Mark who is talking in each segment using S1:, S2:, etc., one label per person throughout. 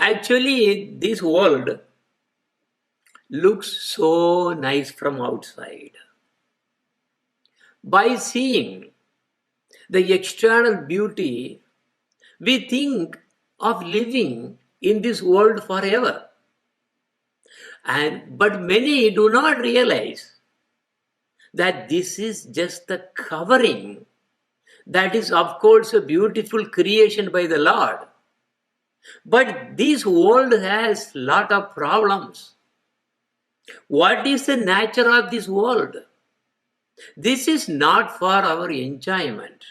S1: Actually, this world looks so nice from outside. By seeing the external beauty, we think of living in this world forever. But many do not realize that this is just the covering. That is, of course, a beautiful creation by the Lord. But this world has lot of problems. What is the nature of this world? This is not for our enjoyment.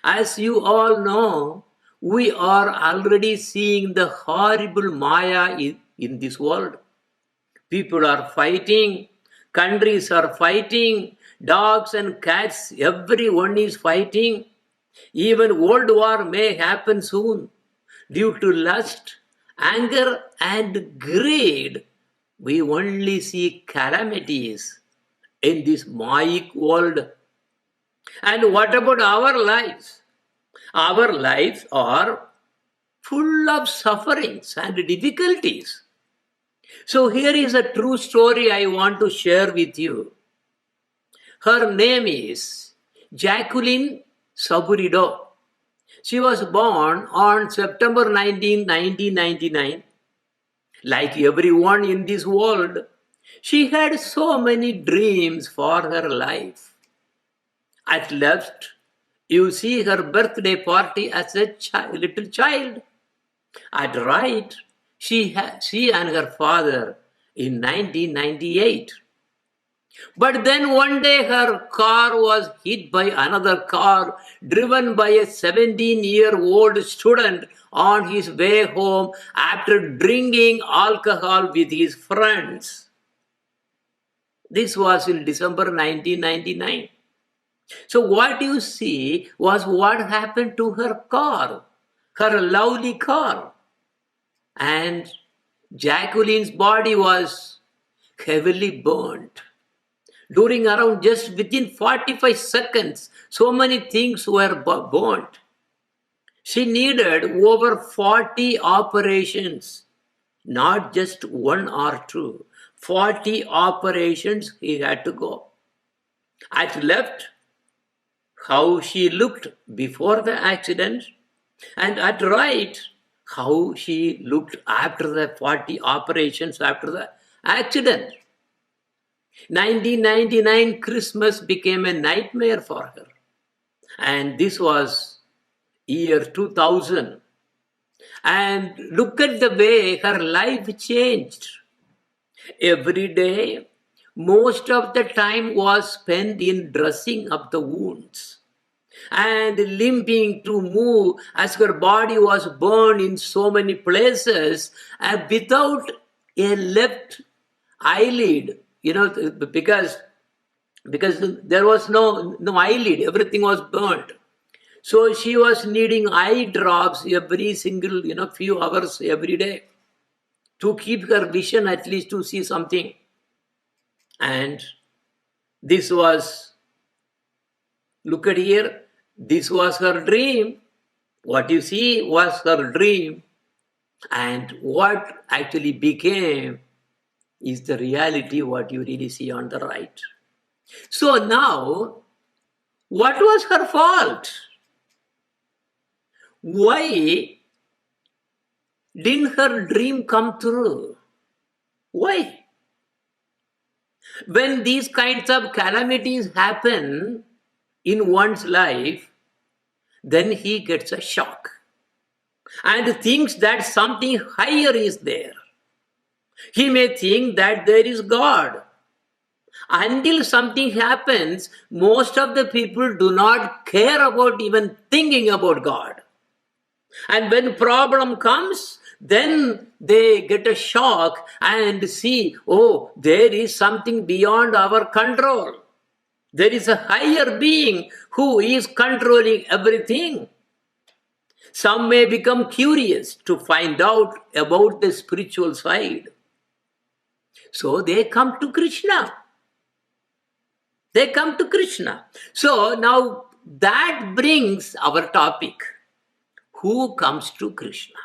S1: As you all know, we are already seeing the horrible Maya in this world. People are fighting, countries are fighting, dogs and cats, everyone is fighting. Even world war may happen soon. Due to lust, anger and greed, we only see calamities in this Mayic world. And what about our lives? Our lives are full of sufferings and difficulties. So here is a true story I want to share with you. Her name is Jacqueline Saburido. She was born on September 19, 1999. Like everyone in this world, she had so many dreams for her life. At left, you see her birthday party as a little child. At right, she and her father in 1998. But then one day her car was hit by another car driven by a 17-year-old student on his way home after drinking alcohol with his friends. This was in December 1999. So what you see was what happened to her car, her lovely car. And Jacqueline's body was heavily burnt. During around just within 45 seconds, so many things were burnt. She needed over 40 operations, not just one or two. 40 operations he had to go. At left, how she looked before the accident, and at right, how she looked after the 40 operations after the accident. 1999 Christmas became a nightmare for her. And this was year 2000. And look at the way her life changed. Every day, most of the time was spent in dressing up the wounds and limping to move as her body was burned in so many places and without a left eyelid. Because there was no eyelid, everything was burnt. So she was needing eye drops every single, few hours every day to keep her vision at least to see something. And this was, look at here, this was her dream. What you see was her dream. And what actually became is the reality, what you really see on the right. So now, what was her fault? Why didn't her dream come true? Why? When these kinds of calamities happen in one's life, then he gets a shock and thinks that something higher is there. He may think that there is God. Until something happens, most of the people do not care about even thinking about God. And when problem comes, then they get a shock and see, oh, there is something beyond our control. There is a higher being who is controlling everything. Some may become curious to find out about the spiritual side. So they come to Krishna. They come to Krishna. So now that brings our topic. Who comes to Krishna?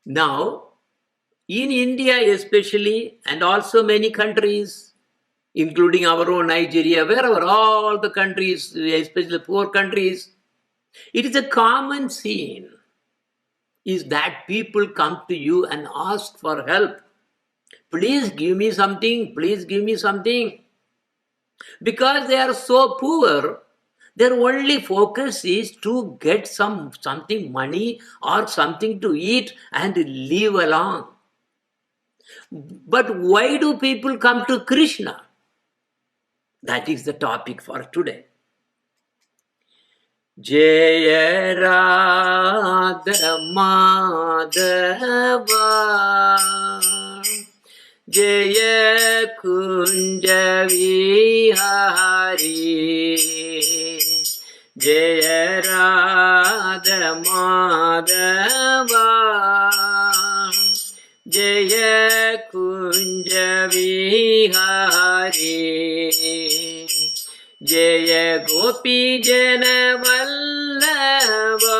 S1: Now, in India especially, and also many countries, including our own Nigeria, wherever, all the countries, especially poor countries, it is a common scene is that people come to you and ask for help. Please give me something, please give me something. Because they are so poor, their only focus is to get something money or something to eat and live along. But why do people come to Krishna? That is the topic for today. Jaya Radha Madhava Jaya Kunja Vihari Jaya Radha Madhava Jaya Kunja Vihari Jaya Gopi Jana Vallabha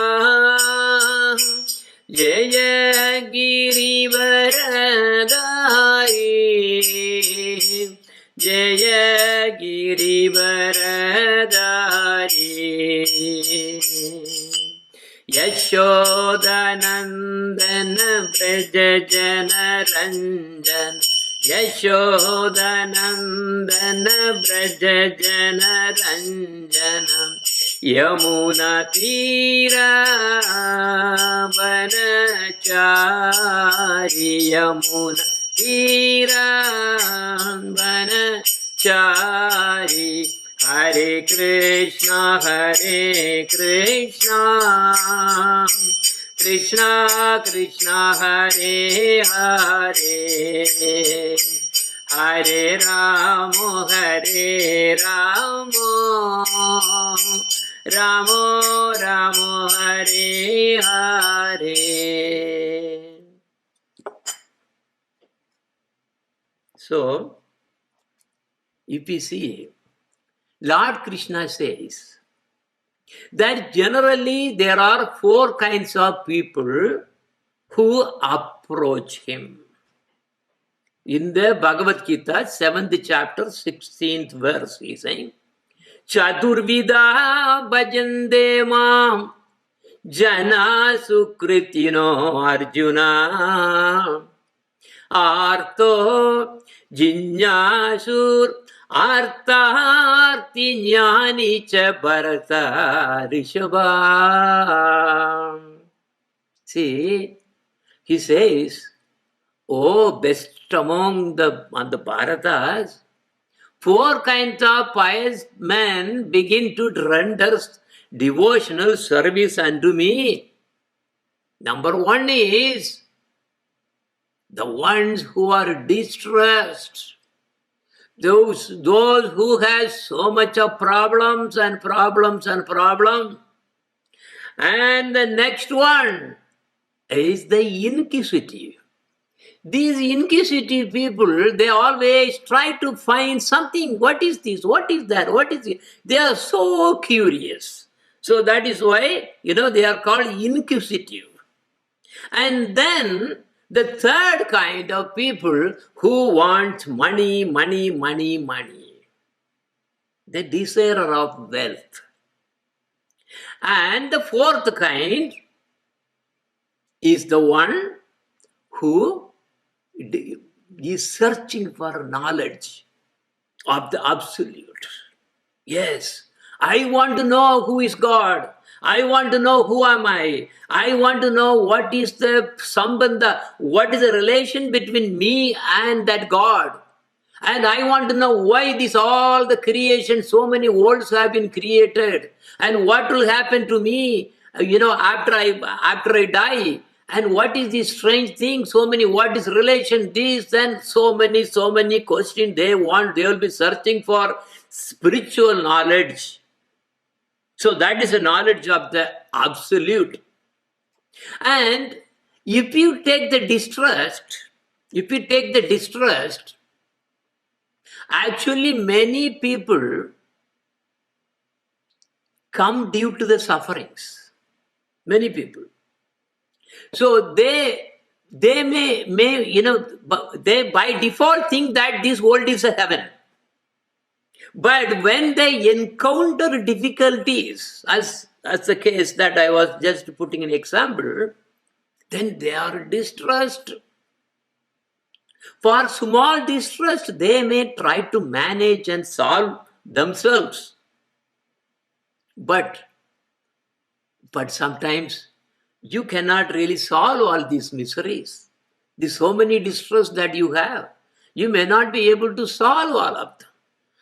S1: Jaya Girivaradari Jaya Girivaradari Yashodanandana Braja Jana Ranjana Yashodanandana Braja Jana Ranjana Yamuna Tira Vanachari Yamuna Tira Vanachari Hare Krishna Krishna Krishna Hare Hare Hare Ramo Ramo Ramo Hare Hare. So, if you see, Lord Krishna says that generally there are 4 kinds of people who approach him. In the Bhagavad Gita, 7th chapter, 16th verse, he is saying, Chaturvida bhajande mam jana sukritino Arjuna arto jinyasur artharti jnani cha bharata rishabha. See, he says, oh, best among the Bharatas, 4 kinds of pious men begin to render devotional service unto me. Number 1 is the ones who are distressed. Those who have so much of problems and problems and problems. And the next one is the inquisitive. These inquisitive people, they always try to find something. What is this? What is that? What is it? They are so curious. So that is why, they are called inquisitive. And then the 3rd kind of people who want money. The desire of wealth. And the 4th kind is the one who is searching for knowledge of the absolute. Yes, I want to know who is God. I want to know who am I. I want to know what is the sambandha, what is the relation between me and that God. And I want to know why all the creation, so many worlds have been created, and what will happen to me, after I die. And what is this strange thing? So many, what is relation? This and so many questions they will be searching for spiritual knowledge. So that is the knowledge of the absolute. And if you take the distrust, actually many people come due to the sufferings. Many people. So they they they by default think that this world is a heaven. But when they encounter difficulties, as the case that I was just putting an example, then they are distressed. For small distress, they may try to manage and solve themselves. But sometimes you cannot really solve all these miseries. There's so many distress that you have. You may not be able to solve all of them.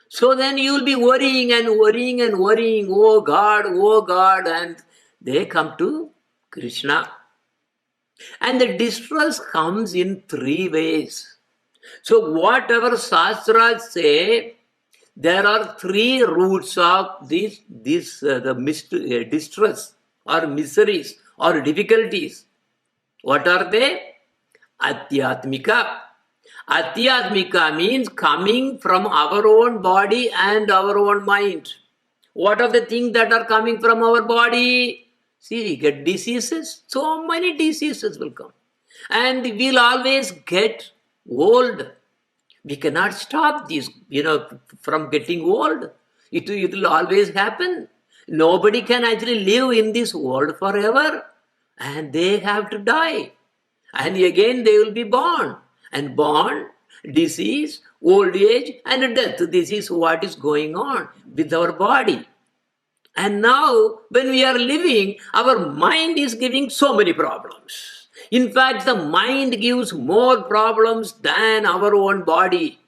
S1: So then you will be worrying and worrying and worrying, oh God, and they come to Krishna. And the distress comes in three ways. So whatever Shastras say, there are three roots of the distress or miseries or difficulties. What are they? Adhyatmika. Adhyatmika means coming from our own body and our own mind. What are the things that are coming from our body? See, we get diseases. So many diseases will come. And we'll always get old. We cannot stop this, from getting old. It will always happen. Nobody can actually live in this world forever. And they have to die. And again they will be born. And born, disease, old age, and death. This is what is going on with our body. And now, when we are living, our mind is giving so many problems. In fact, the mind gives more problems than our own body.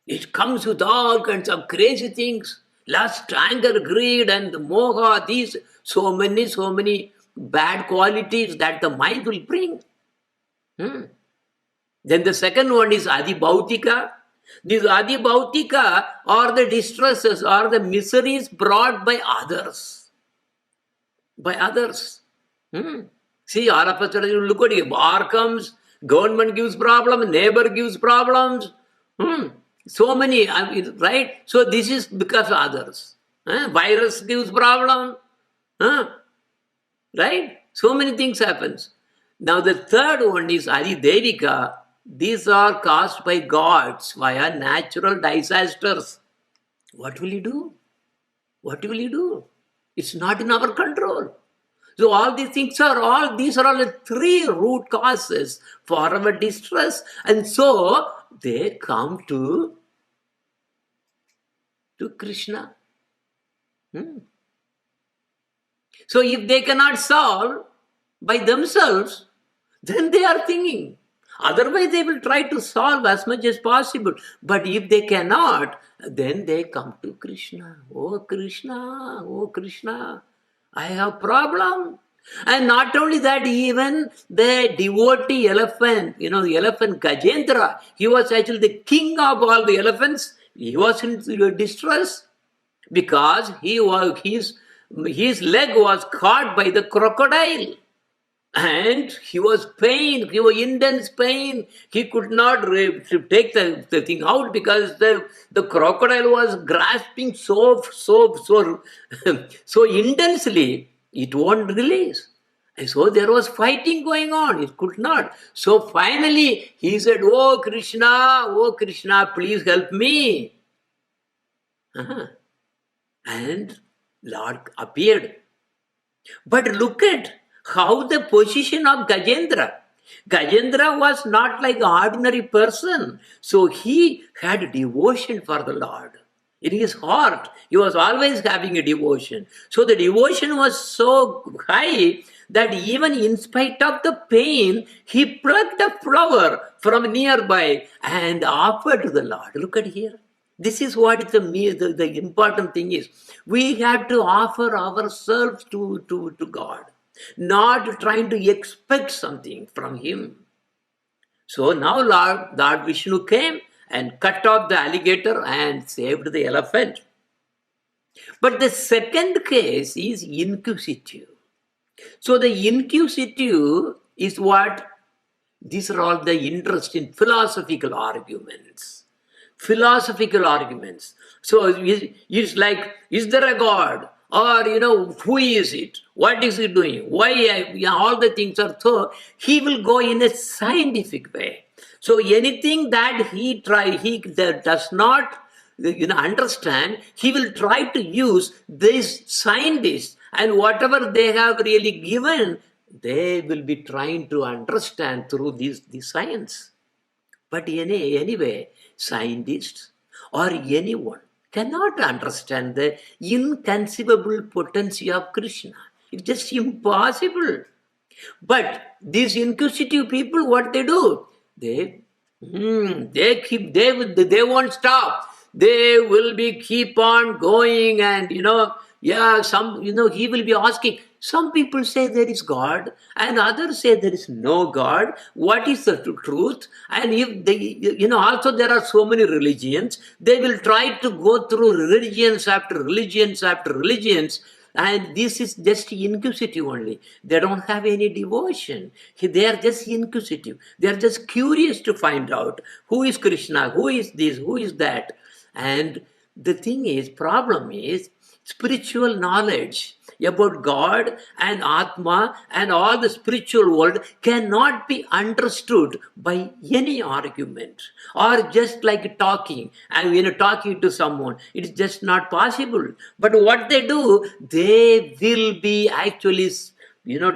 S1: It comes with all kinds of crazy things. Lust, anger, greed, and moha, these so many bad qualities that the mind will bring. Then the second one is adibhautika. These adibhautika are the distresses or the miseries brought by others. By others. See, all of a sudden you look at it, war comes, government gives problem, neighbor gives problems. So many, right? So this is because of others. Virus gives problem. Right? So many things happens. Now the third one is adidevika. These are caused by gods via natural disasters. What will you do? What will you do? It's not in our control. So all these things these are all the three root causes for our distress. And so they come to Krishna. So if they cannot solve by themselves, then they are thinking. Otherwise, they will try to solve as much as possible. But if they cannot, then they come to Krishna. Oh Krishna, I have problem. And not only that, even the devotee elephant, the elephant Kajendra, he was actually the king of all the elephants. He was in distress because his leg was caught by the crocodile. And he was intense pain. He could not take the thing out because the crocodile was grasping so intensely, it won't release. And so there was fighting going on. It could not. So finally he said, oh Krishna, please help me. And Lord appeared. But look at how the position of Kajendra. Kajendra was not like an ordinary person. So he had devotion for the Lord. In his heart, he was always having a devotion. So the devotion was so high that even in spite of the pain, he plucked a flower from nearby and offered to the Lord. Look at here. This is what the important thing is. We have to offer ourselves to God. Not trying to expect something from him. So now Lord Vishnu came and cut off the alligator and saved the elephant. But the second case is inquisitive. So the inquisitive is what? These are all the interest in philosophical arguments. So it's like, is there a God? or who is it, what is he doing, why all the things are. So he will go in a scientific way. So anything that he does not understand, he will try to use these scientists, and whatever they have really given, they will be trying to understand through this science. But anyway, scientists or anyone cannot understand the inconceivable potency of Krishna. It's just impossible. But these inquisitive people, what they do? They won't stop. They will be keep on going, and he will be asking. Some people say there is God, and others say there is no God. What is the truth? And if they, also there are so many religions, they will try to go through religions after religions after religions. And this is just inquisitive only. They don't have any devotion. They are just inquisitive. They are just curious to find out who is Krishna, who is this, who is that. And the thing is, problem is, spiritual knowledge about God and Atma and all the spiritual world cannot be understood by any argument or just like talking. And talking to someone, it's just not possible. But what they do, they will be actually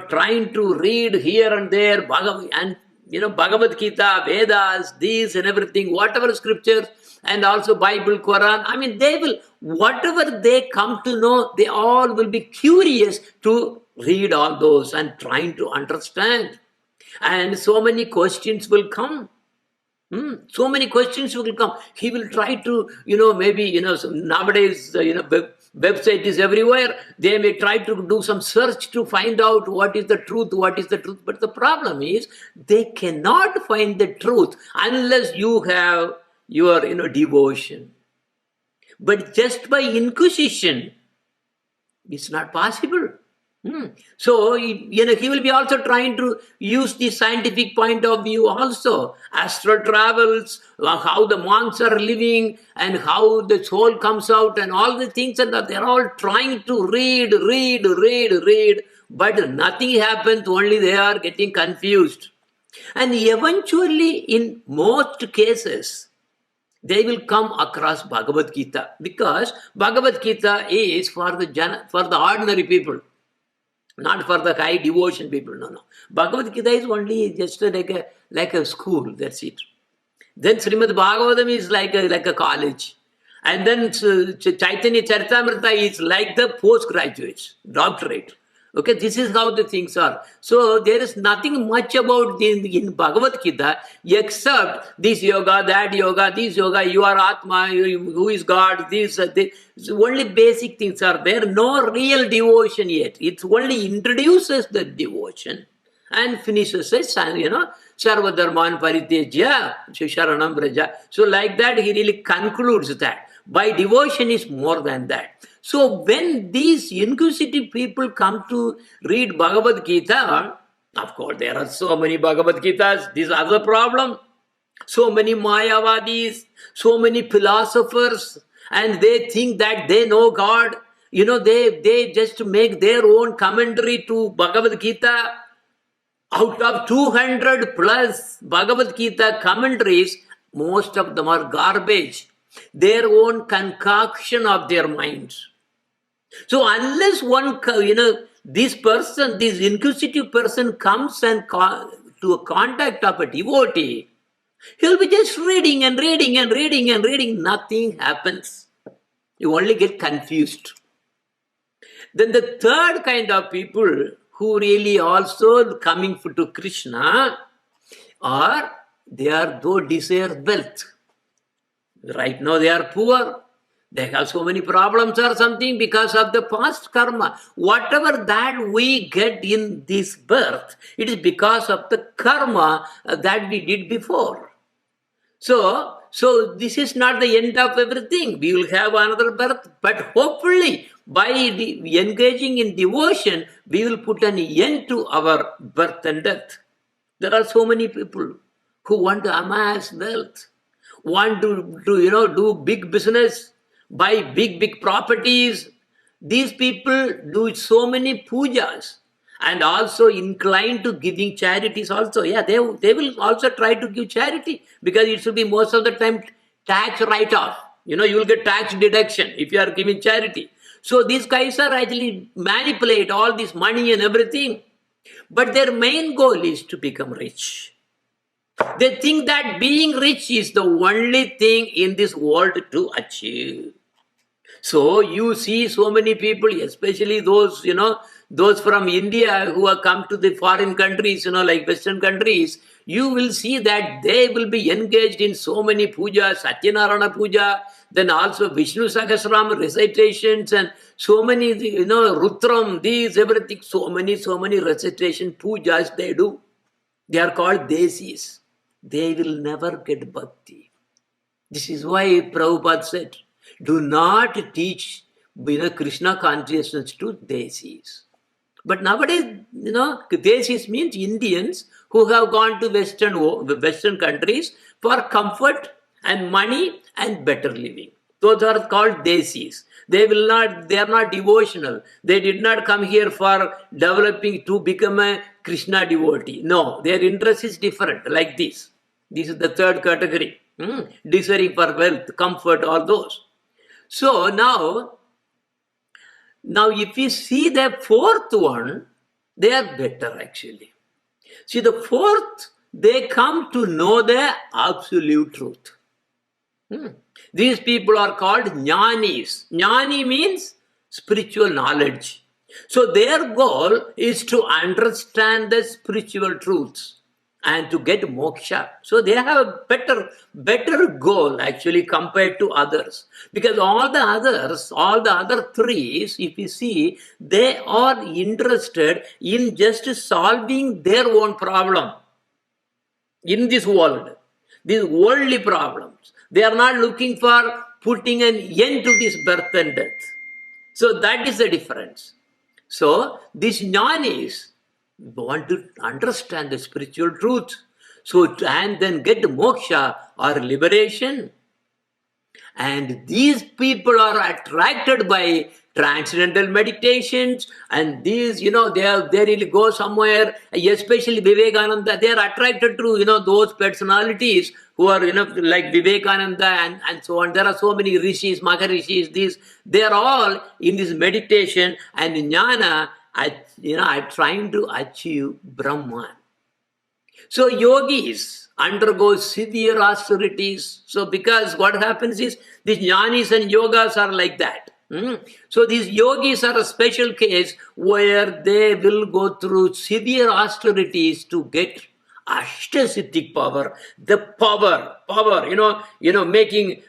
S1: trying to read here and there Bhagavad Gita, Vedas, these and everything, whatever scriptures, and also Bible, Quran. I mean, they will, whatever they come to know, they all will be curious to read all those and trying to understand. And so many questions will come. So many questions will come. He will try to, maybe, nowadays, website is everywhere. They may try to do some search to find out what is the truth, what is the truth. But the problem is, they cannot find the truth unless you have your, devotion. But just by inquisition, it's not possible. So, he will be also trying to use the scientific point of view also. Astral travels, how the monks are living, and how the soul comes out, and all the things, and they're all trying to read, but nothing happens, only they are getting confused. And eventually, in most cases, they will come across Bhagavad Gita, because Bhagavad Gita is for the ordinary people, not for the high devotion people. No. Bhagavad Gita is only just like a school. That's it. Then Srimad Bhagavatam is like a college, and then Chaitanya Charitamrita is like the postgraduates, doctorate. Okay, this is how the things are. So there is nothing much about in Bhagavad Gita except this yoga, that yoga, this yoga, you are Atma, who is God, this. Only basic things are there. No real devotion yet. It only introduces the devotion and finishes it, Sarva Dharman Paritejya, Sharanam Braja. So like that, he really concludes that. By devotion is more than that. So when these inquisitive people come to read Bhagavad Gita, of course there are so many Bhagavad Gitas, this is other problem. So many Mayavadis, so many philosophers, and they think that they know God. They just make their own commentary to Bhagavad Gita. Out of 200 plus Bhagavad Gita commentaries, most of them are garbage. Their own concoction of their minds. So unless this inquisitive person comes and to a contact of a devotee, he'll be just reading and reading and reading and reading. Nothing happens. You only get confused. Then the third kind of people who really also coming to Krishna are, they are those desire wealth. Right now they are poor. They have so many problems or something because of the past karma. Whatever that we get in this birth, it is because of the karma that we did before. So this is not the end of everything. We will have another birth, but hopefully by engaging in devotion, we will put an end to our birth and death. There are so many people who want to amass wealth, want to do big business, buy big properties, These people do so many pujas and also inclined to giving charities also. Yeah, they will also try to give charity because it should be most of the time tax write-off. You will get tax deduction if you are giving charity. So these guys are actually manipulate all this money and everything. But their main goal is to become rich. They think that being rich is the only thing in this world to achieve. So you see so many people, especially those from India who have come to the foreign countries, like Western countries, you will see that they will be engaged in so many pujas, Satyanarayana puja, then also Vishnu Sahasranama recitations and so many, Rutram, these, everything, so many recitation pujas they do. They are called desis. They will never get bhakti. This is why Prabhupada said, do not teach Krishna consciousness to desis. But nowadays, desis means Indians who have gone to Western countries for comfort and money and better living. Those are called desis. They are not devotional. They did not come here for developing to become a Krishna devotee. No, their interest is different, like this. This is the third category. Desiring for wealth, comfort, all those. So now if we see the fourth one, they are better actually. See, the fourth, they come to know the absolute truth. These people are called jnanis. Jnani means spiritual knowledge. So their goal is to understand the spiritual truths and to get moksha. So they have a better goal actually compared to others. Because all the other threes, if you see, they are interested in just solving their own problem in this world. These worldly problems. They are not looking for putting an end to this birth and death. So that is the difference. So these jnanis want to understand the spiritual truth. And then get moksha or liberation. And these people are attracted by transcendental meditations, and these, they really go somewhere, especially Vivekananda, they are attracted to, those personalities who are, like Vivekananda and so on. There are so many rishis, Maharishis, they are all in this meditation and jnana, are trying to achieve Brahman. So yogis undergo severe austerities. So because what happens is, these jnanis and yogas are like that. So these yogis are a special case where they will go through severe austerities to get Ashtasiddhic power, the power,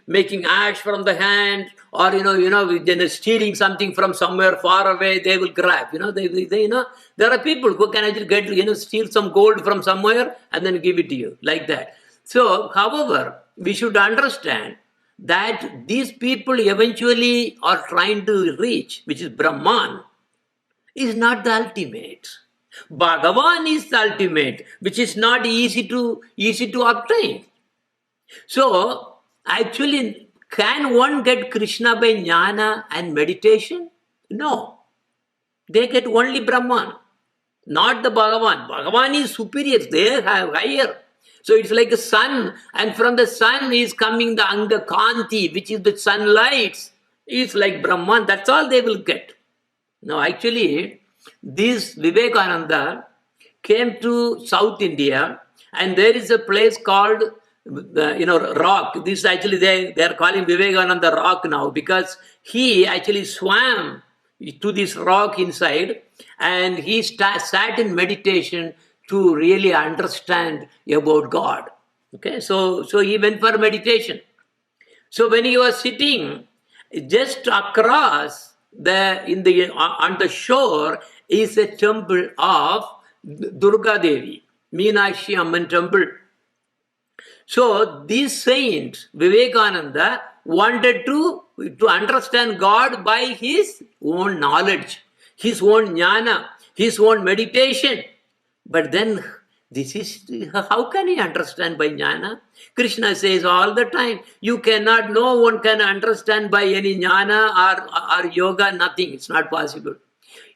S1: making ash from the hand, or then stealing something from somewhere far away, they will grab. There are people who can actually get steal some gold from somewhere and then give it to you like that. So, however, we should understand that these people eventually are trying to reach, which is Brahman, is not the ultimate. Bhagavan is the ultimate, which is not easy to obtain. So, actually, can one get Krishna by jnana and meditation? No. They get only Brahman, not the Bhagavan. Bhagavan is superior, they have higher. So it's like a sun, and from the sun is coming the Anga Kanti, which is the sunlight. It's like Brahman, that's all they will get. Now, actually, this Vivekananda came to South India, and there is a place called rock. This actually they are calling Vivekananda rock now, because he actually swam to this rock inside, and he sat in meditation to really understand about God. Okay, so he went for meditation. So when he was sitting, just across on the shore is a temple of Durga Devi, Meenakshi Amman temple. So this saint Vivekananda wanted to understand God by his own knowledge, his own jnana, his own meditation. But then This is, how can you understand by jnana? Krishna says all the time, you cannot, no one can understand by any jnana or yoga, nothing. It's not possible.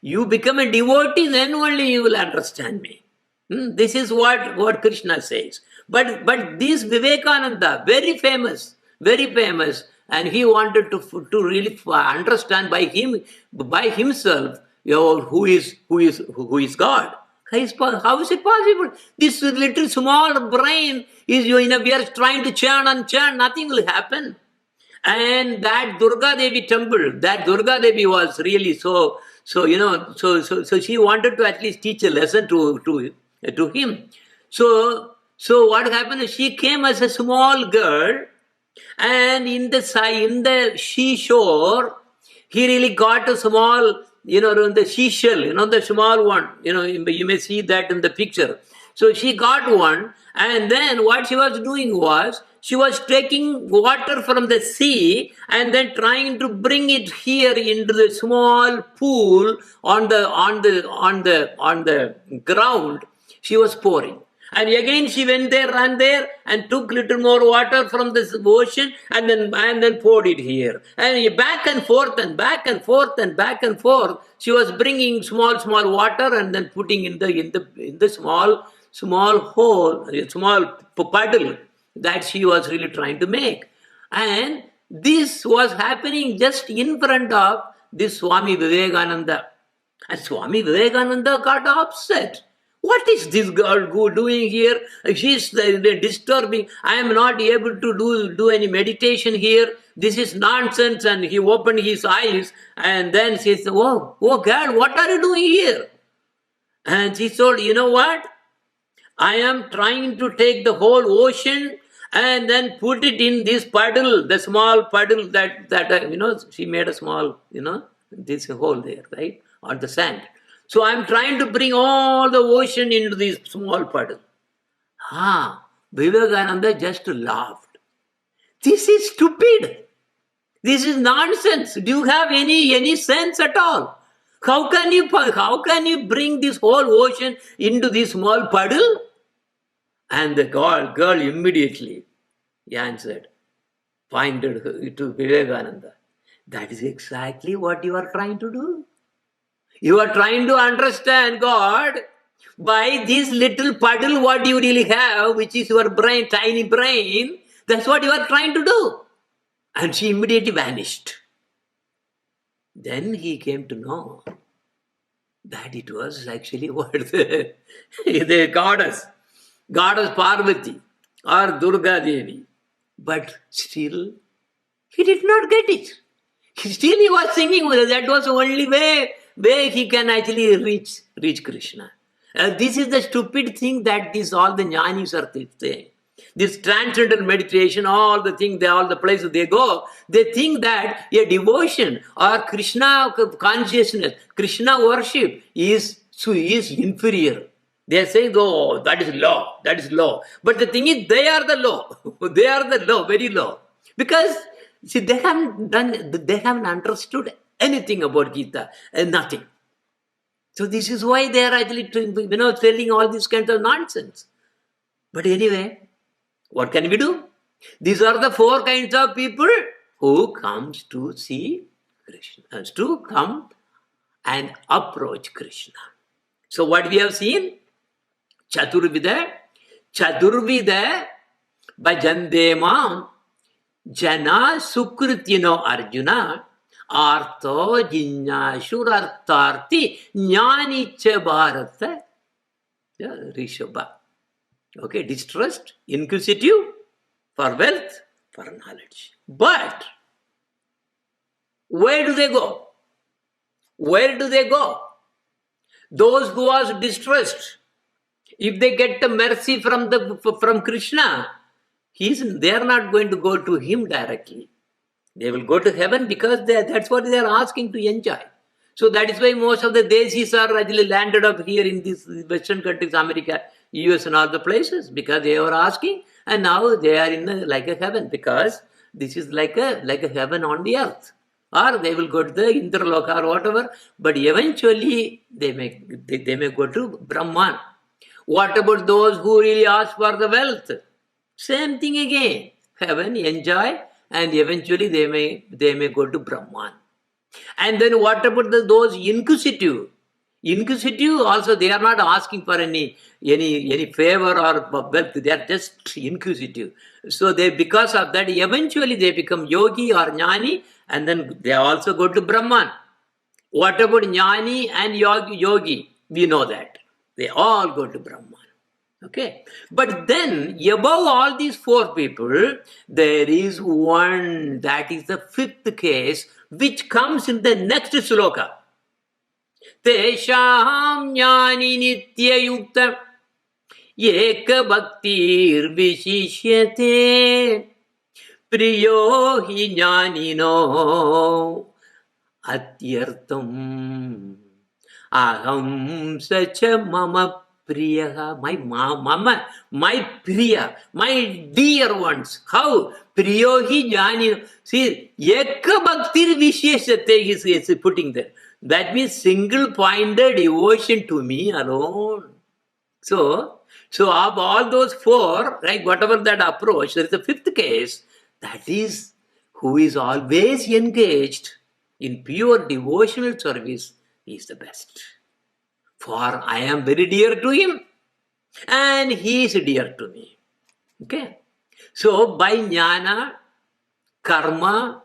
S1: You become a devotee, then only you will understand me. This is what Krishna says. But this Vivekananda, very famous, and he wanted to really understand by himself, who is God. How is it possible? This little small brain is, we are trying to churn and churn, nothing will happen. And that Durga Devi temple, that Durga Devi was really so she wanted to at least teach a lesson to him. So what happened is, she came as a small girl, and in the seashore, he really got a small, the seashell, the small one, you may see that in the picture. So she got one, and then what she was doing was, she was taking water from the sea and then trying to bring it here into the small pool on the ground. She was pouring. And again she went there, ran there, and took little more water from the ocean, and then poured it here. And back and forth and back and forth and back and forth. She was bringing small water and then putting in the small hole, small puddle that she was really trying to make. And this was happening just in front of this Swami Vivekananda. And Swami Vivekananda got upset. What is this girl doing here? She's disturbing. I am not able to do any meditation here. This is nonsense. And he opened his eyes, and then she said, oh girl, what are you doing here? And she told, you know what? I am trying to take the whole ocean and then put it in this puddle, the small puddle that she made a small, this hole there, right, on the sand. So I'm trying to bring all the ocean into this small puddle. Vivekananda just laughed. This is stupid. This is nonsense. Do you have any sense at all? How can you bring this whole ocean into this small puddle? And the girl immediately answered, pointed to Vivekananda. That is exactly what you are trying to do. You are trying to understand God by this little puddle what you really have, which is your brain, tiny brain. That's what you are trying to do. And she immediately vanished. Then he came to know that it was actually what the goddess Parvati or Durga Devi. But still, he did not get it. Still he was singing with us. That was the only way he can actually reach Krishna. This is the stupid thing that all the jnanis are saying. This transcendental meditation, all the places they go, they think that a devotion or Krishna consciousness, Krishna worship is inferior. They are saying, oh, that is low. But the thing is, they are the low. They are the low, very low. Because, see, they haven't understood anything about Gita, nothing. So this is why they are actually, telling all these kinds of nonsense. But anyway, what can we do? These are the 4 kinds of people who comes to see Krishna, to come and approach Krishna. So what we have seen? Chaturvida bhajande mam jana sukritino Arjuna artho jinnashurartarthi jnanicha bharata rishabha. Okay, distrust, inquisitive, for wealth, for knowledge. But where do they go? Where do they go? Those who are distressed, if they get the mercy from Krishna, they are not going to go to him directly. They will go to heaven because that's what they are asking to enjoy. So that is why most of the desis are actually landed up here in these Western countries, America, US and all the places, because they were asking, and now they are in like a heaven, because this is like a heaven on the earth. Or they will go to the Indraloka or whatever, but eventually they may go to Brahman. What about those who really ask for the wealth? Same thing again. Heaven, enjoy, and eventually they may go to Brahman. And then what about those inquisitive? Inquisitive also, they are not asking for any favor or wealth. They are just inquisitive. So because of that, eventually they become yogi or jnani, and then they also go to Brahman. What about jnani and yogi? We know that they all go to Brahman. Okay, but then above all these four people, there is one, that is the fifth case, which comes in the next sloka. Tesham jnani nitya yukta eka bhaktir vishishyate priyo hi jnanino atyartam aham sacha mama priya, my priya, my dear ones. How? Priyo hi jnani. See, eka bhaktir vishyate is putting there. That means single-pointed devotion to me alone. So of all those four, right, whatever that approach, there is a fifth case, that is who is always engaged in pure devotional service is the best. For I am very dear to him and he is dear to me. Okay. So by jnana, karma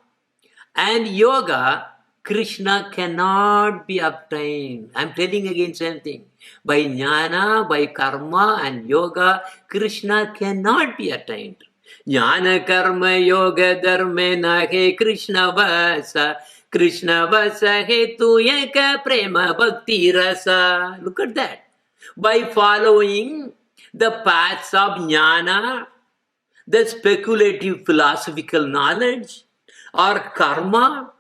S1: and yoga, Krishna cannot be obtained. I am telling again same thing. By jnana, by karma and yoga, Krishna cannot be attained. Jnana karma yoga dharme nahe Krishna vasa. Krishna vasa hetu eka prema bhakti rasa. Look at that. By following the paths of jnana, the speculative philosophical knowledge, or karma,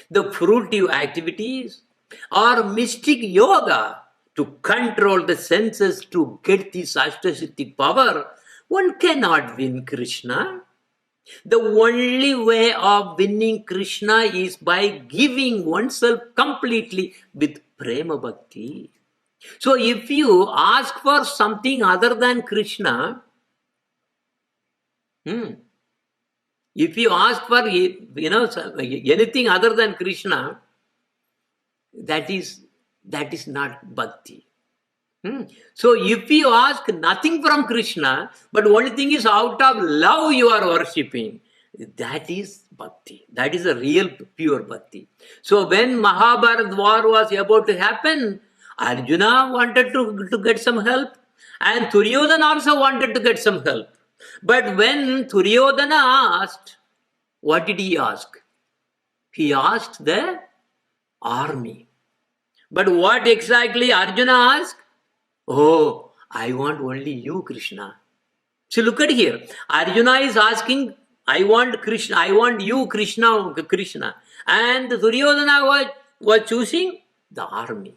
S1: the fruitive activities, or mystic yoga to control the senses to get this Ashtasiddhi power, one cannot win Krishna. The only way of winning Krishna is by giving oneself completely with prema bhakti. So if you ask for something other than Krishna, if you ask for anything other than Krishna, that is not bhakti. So if you ask nothing from Krishna, but only thing is out of love you are worshipping, that is bhakti. That is a real pure bhakti. So when Mahabharata war was about to happen, Arjuna wanted to get some help, and Duryodhana also wanted to get some help. But when Duryodhana asked, what did he ask? He asked the army. But what exactly Arjuna asked? Oh, I want only you, Krishna. So look at here. Arjuna is asking, I want Krishna, I want you, Krishna. And Duryodhana was choosing the army.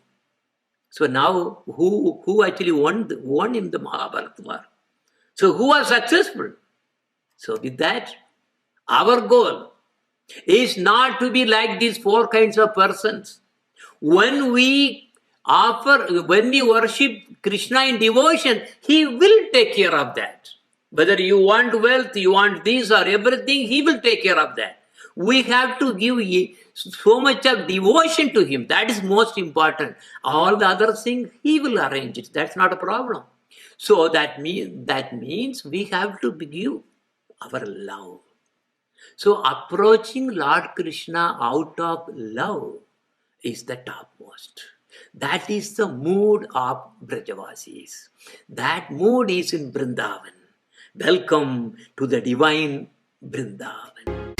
S1: So now who actually won in the Mahabharata war? So who was successful? So with that, our goal is not to be like these four kinds of persons. When we worship Krishna in devotion, he will take care of that. Whether you want wealth, you want this or everything, he will take care of that. We have to give so much of devotion to him. That is most important. All the other things, he will arrange it. That's not a problem. So that means we have to give our love. So approaching Lord Krishna out of love is the topmost. That is the mood of Brajavasis. That mood is in Vrindavan. Welcome to the divine Vrindavan.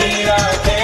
S2: Radhe